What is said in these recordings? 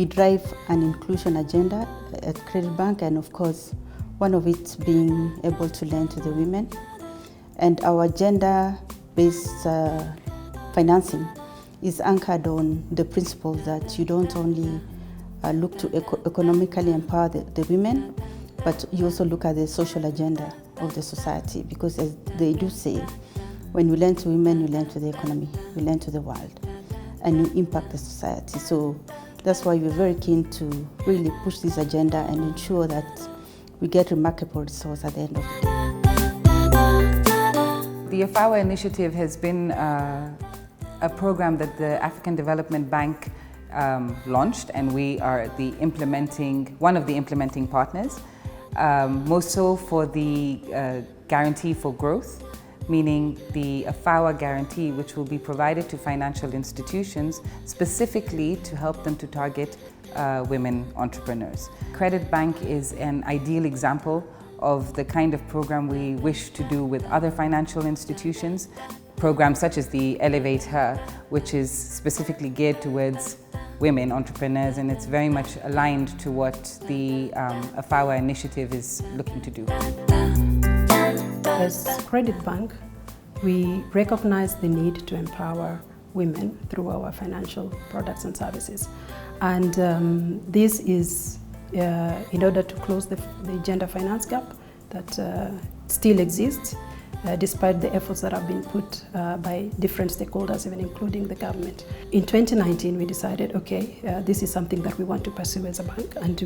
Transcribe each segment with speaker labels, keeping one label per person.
Speaker 1: drive an inclusion agenda at Credit Bank, and of course, one of it being able to lend to the women. And our gender-based financing is anchored on the principle that you don't only look to economically empower the women, but you also look at the social agenda of the society, because as they do say, when you lend to women, you lend to the economy, you lend to the world, and you impact the society. So that's why we're very keen to really push this agenda and ensure that we get remarkable results at the end of the day.
Speaker 2: The Afowa initiative has been a program that the African Development Bank launched, and we are one of the implementing partners, most so for the guarantee for growth, meaning the Afowa guarantee, which will be provided to financial institutions specifically to help them to target women entrepreneurs. Credit Bank is an ideal example of the kind of program we wish to do with other financial institutions. Programs such as the elevateHER, which is specifically geared towards women entrepreneurs, and it's very much aligned to what the Afowa initiative is looking to do.
Speaker 3: As Credit Bank, we recognize the need to empower women through our financial products and services. And this is in order to close the gender finance gap that still exists, despite the efforts that have been put by different stakeholders, even including the government. In 2019, we decided, okay, this is something that we want to pursue as a bank, and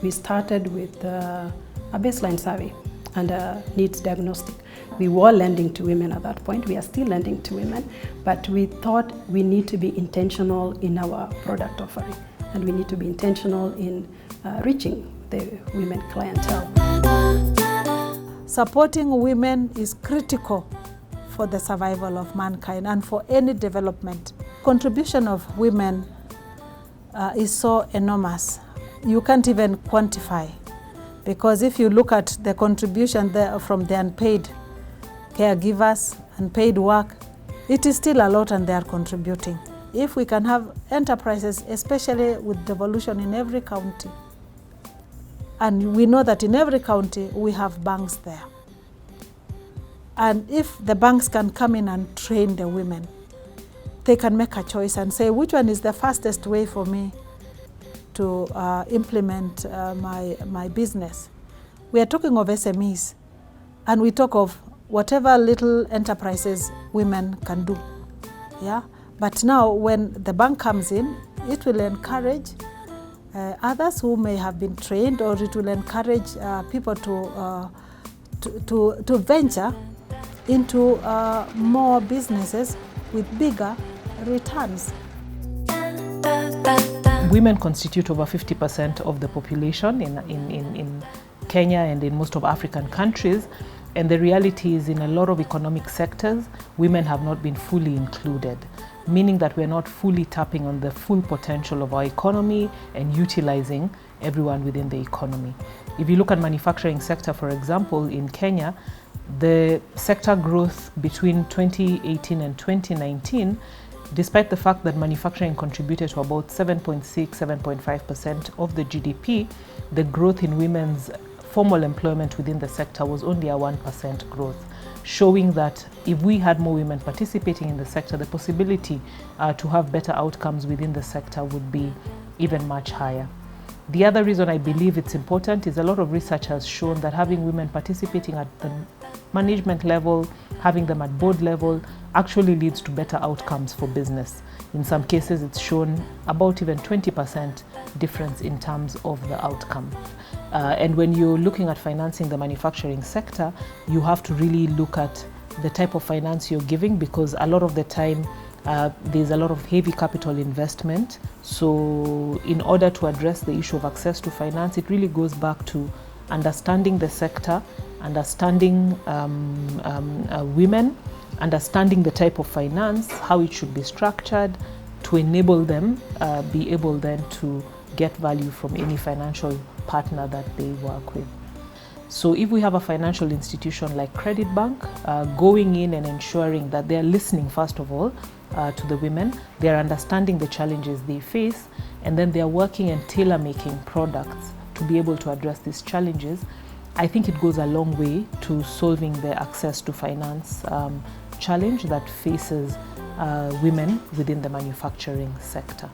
Speaker 3: we started with a baseline survey and a needs diagnostic. We were lending to women at that point. We are still lending to women, but we thought we need to be intentional in our product offering, and we need to be intentional in reaching the women clientele.
Speaker 4: Supporting women is critical for the survival of mankind and for any development. Contribution of women is so enormous. You can't even quantify, because if you look at the contribution from the unpaid caregivers, unpaid work, it is still a lot, and they are contributing. If we can have enterprises, especially with devolution in every county, and we know that in every county we have banks there. And if the banks can come in and train the women, they can make a choice and say, which one is the fastest way for me to implement my business. We are talking of SMEs, and we talk of whatever little enterprises women can do. Yeah? But now when the bank comes in, it will encourage others who may have been trained, or it will encourage people to venture into more businesses with bigger returns.
Speaker 5: Women constitute over 50% of the population in Kenya and in most of African countries, and the reality is in a lot of economic sectors, women have not been fully included, meaning that we're not fully tapping on the full potential of our economy and utilizing everyone within the economy. If you look at manufacturing sector, for example, in Kenya, the sector growth between 2018 and 2019, despite the fact that manufacturing contributed to about 7.5% of the GDP, the growth in women's formal employment within the sector was only a 1% growth, showing that if we had more women participating in the sector, the possibility to have better outcomes within the sector would be even much higher. The other reason I believe it's important is a lot of research has shown that having women participating at the management level, having them at board level, actually leads to better outcomes for business. In some cases, it's shown about even 20% difference in terms of the outcome. And when you're looking at financing the manufacturing sector, you have to really look at the type of finance you're giving, because a lot of the time there's a lot of heavy capital investment. So in order to address the issue of access to finance, it really goes back to understanding the sector, understanding women, understanding the type of finance, how it should be structured to enable them be able then to get value from any financial partner that they work with. So if we have a financial institution like Credit Bank going in and ensuring that they're listening first of all to the women, they're understanding the challenges they face, and then they are working and tailor-making products to be able to address these challenges, I think it goes a long way to solving the access to finance challenge that faces women within the manufacturing sector.